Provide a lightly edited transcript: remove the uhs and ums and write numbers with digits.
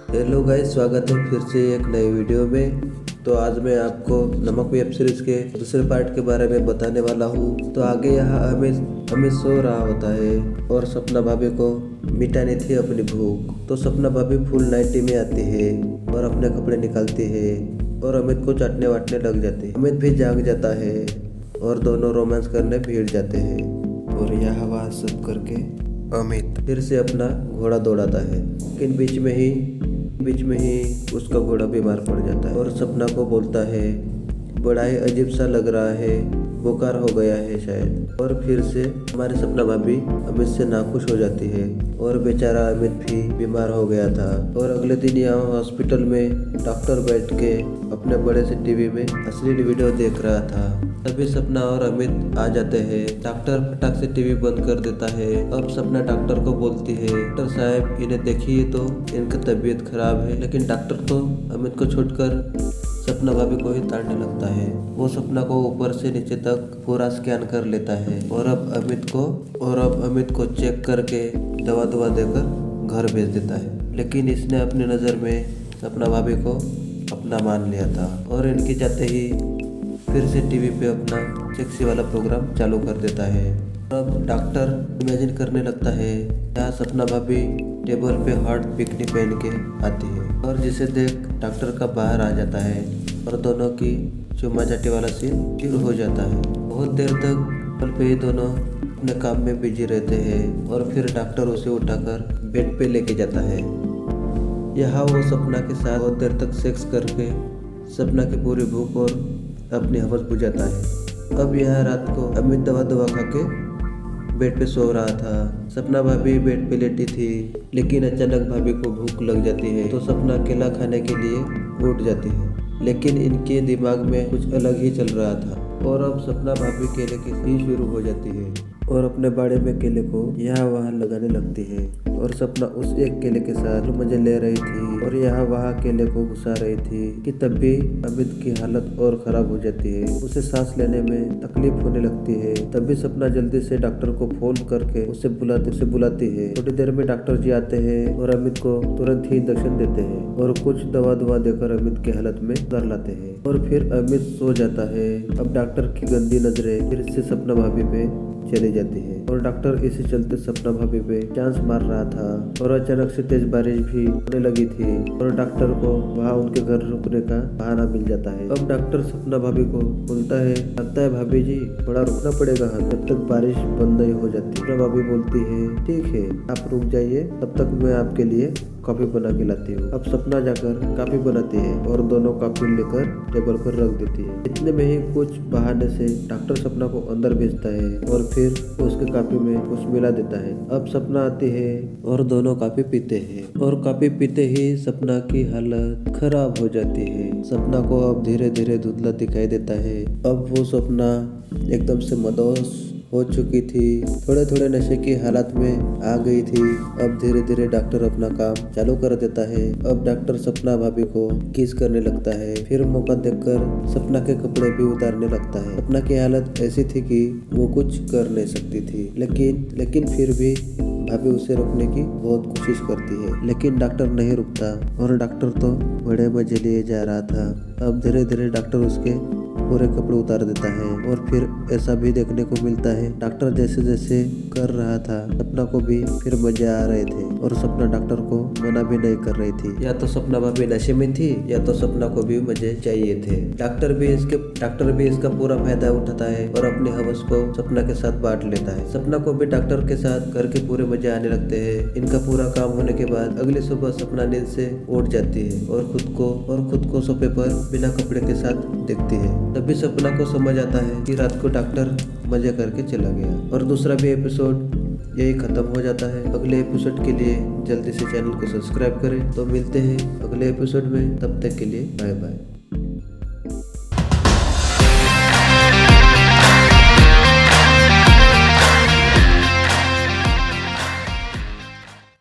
Hello guys, स्वागत है फिर से एक नए वीडियो में। तो आज मैं आपको नमक वेब सीरीज के दूसरे पार्ट के बारे में बताने वाला हूँ। तो आगे यहाँ हमें सो रहा होता है और सपना भाभी को मिटानी थी अपनी भूख। तो सपना भाभी फुल नाइटी में आती है और अपने कपड़े निकालती है और अमित को चाटने वाटने लग जाती है। अमित भी जाग जाता है और दोनों रोमांस करने भिड़ जाते हैं। और यह वह सब करके अमित फिर से अपना घोड़ा दौड़ाता है, लेकिन बीच में ही उसका घोड़ा बीमार पड़ जाता है और सपना को बोलता है बड़ा ही अजीब सा लग रहा है, बुखार हो गया है शायद। और फिर से हमारे सपना भाभी अमित से नाखुश हो जाती है और बेचारा अमित भी बीमार हो गया था। और अगले दिन यहाँ हॉस्पिटल में डॉक्टर बैठ के अपने बड़े से टीवी में अश्लील वीडियो देख रहा था। तभी सपना और अमित आ जाते हैं। डॉक्टर फटाक से टीवी बंद कर देता है। अब सपना डॉक्टर को बोलती है, डॉक्टर साहब इन्हें देखिए तो इनका तबीयत खराब है। लेकिन डॉक्टर तो अमित को छोड़कर सपना भाभी को ही ताड़ने लगता है। वो सपना को ऊपर से नीचे तक पूरा स्कैन कर लेता है और अब अमित को चेक करके दवा देकर घर भेज देता है। लेकिन इसने अपनी नज़र में सपना भाभी को अपना मान लिया था और इनके जाते ही फिर से टीवी पे अपना सेक्सी वाला प्रोग्राम चालू कर देता है। अब डॉक्टर इमेजिन करने लगता है यहाँ सपना भाभी टेबल पे हार्ट पिकनी पहन के आती है और जिसे देख डॉक्टर का बाहर आ जाता है और दोनों की चुम्मा चाटी वाला सीन शुरू हो जाता है। बहुत देर तक टेबल पे ही दोनों अपने काम में बिजी रहते हैं और फिर डॉक्टर उसे उठाकर बेड पे लेके जाता है। यहाँ वो सपना के साथ बहुत देर तक सेक्स करके सपना की पूरी भूख और अपनी हवस बुझाता है। अब यह रात को अमित दवा खा के बेड पे सो रहा था। सपना भाभी बेड पे लेटी थी, लेकिन अचानक भाभी को भूख लग जाती है तो सपना केला खाने के लिए उठ जाती है। लेकिन इनके दिमाग में कुछ अलग ही चल रहा था और अब सपना भाभी केले की ही शुरू हो जाती है और अपने बाड़े में केले को यहाँ वहाँ लगाने लगती है। और सपना उस एक केले के साथ मजे ले रही थी और यहाँ वहाँ केले को घुसा रही थी कि तब भी अमित की हालत और खराब हो जाती है। उसे सांस लेने में तकलीफ होने लगती है। तभी सपना जल्दी से डॉक्टर को फोन करके उसे बुलाती है। थोड़ी देर में डॉक्टर जी आते हैं और अमित को तुरंत ही इंजेक्शन देते हैं और कुछ दवा देकर अमित की हालत में सुधार लाते हैं और फिर अमित सो जाता है। अब डॉक्टर की गंदी नजरें फिर से सपना भाभी पे चली जाती है और डॉक्टर इसी चलते सपना भाभी पे चांस मार रहा था और अचानक से तेज बारिश भी होने लगी थी और डॉक्टर को वहाँ उनके घर रुकने का बहाना मिल जाता है। अब डॉक्टर सपना भाभी को बोलता है, लगता है भाभी जी थोड़ा रुकना पड़ेगा जब तक बारिश बंद नहीं हो जाती। सपना भाभी बोलती है, ठीक है आप रुक जाइए, तब तक मैं आपके लिए कॉफी बना के लाती हूँ। अब सपना जाकर कॉफी बनाती है और दोनों कॉफी लेकर टेबल पर रख देती है। इतने में ही कुछ बहाने से डॉक्टर सपना को अंदर भेजता है और फिर उसके कॉफी में कुछ मिला देता है। अब सपना आती है और दोनों कॉफी पीते हैं और कॉफी पीते ही सपना की हालत खराब हो जाती है। सपना को अब धीरे धीरे धुंधला दिखाई देता है। अब वो सपना एकदम से मदहोश हो चुकी थी, थोड़े नशे की हालत में आ गई थी। अब धीरे धीरे डॉक्टर अपना काम चालू कर देता है। अब डॉक्टर सपना भाभी को किस करने लगता है, फिर मौका देखकर सपना के कपड़े भी उतारने लगता है। सपना की हालत ऐसी थी कि वो कुछ कर नहीं सकती थी, लेकिन फिर भी भाभी उसे रोकने की बहुत कोशिश करती है, लेकिन डॉक्टर नहीं रुकता और डॉक्टर तो बड़े मजे लिए जा रहा था। अब धीरे धीरे डॉक्टर उसके पूरे कपड़े उतार देता है और फिर ऐसा भी देखने को मिलता है डॉक्टर जैसे कर रहा था सपना को भी फिर मजे आ रहे थे और सपना डॉक्टर को मना भी नहीं कर रही थी। या तो सपना भाभी नशे में थी या तो सपना को भी मजे चाहिए थे। डॉक्टर भी इसका पूरा फायदा उठाता है और अपनी हवस को सपना के साथ बांट लेता है। सपना को भी डॉक्टर के साथ घर के पूरे मजे आने लगते हैं। इनका पूरा काम होने के बाद अगली सुबह सपना नींद से उठ जाती है और खुद को सोफे पर बिना कपड़े के साथ देखती है। तभी सपना को समझ आता है कि रात को डॉक्टर मजे करके चला गया और दूसरा भी एपिसोड यही खत्म हो जाता है। अगले एपिसोड के लिए जल्दी से चैनल को सब्सक्राइब करें। तो मिलते हैं अगले एपिसोड में, तब तक के लिए बाय बाय।